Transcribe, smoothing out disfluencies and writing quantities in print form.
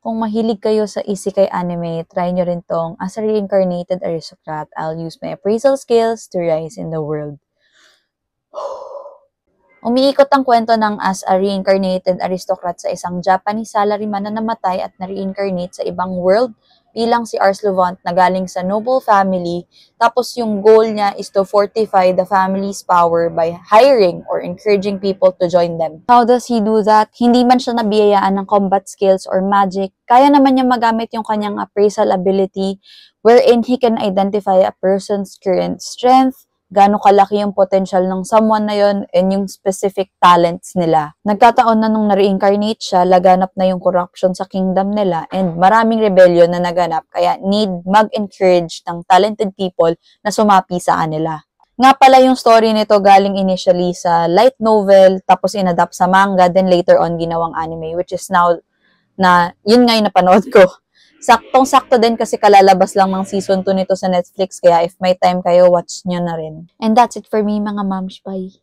Kung mahilig kayo sa isekai anime, try nyo rin tong As a Reincarnated Aristocrat, I'll use my appraisal skills to rise in the world. Umiikot ang kwento ng As a Reincarnated Aristocrat sa isang Japanese salaryman na namatay at na-reincarnate sa ibang world bilang si Ars Levant na galing sa noble family, tapos yung goal niya is to fortify the family's power by hiring or encouraging people to join them. How does he do that? Hindi man siya nabiyayaan ng combat skills or magic, kaya naman niya magamit yung kanyang appraisal ability wherein he can identify a person's current strength, gaano kalaki yung potential ng someone na yon, and yung specific talents nila. Nagkataon na nung na-reincarnate siya, laganap na yung corruption sa kingdom nila, and maraming rebellion na naganap, kaya need mag-encourage ng talented people na sumapi sa kanila. Nga pala yung story nito galing initially sa light novel, tapos inadapt sa manga, then later on ginawang anime, which is now na yun nga yung napanood ko. Saktong-sakto din kasi kalalabas lang ng season 2 nito sa Netflix, kaya if may time kayo, watch nyo na rin. And that's it for me, mga moms. Bye!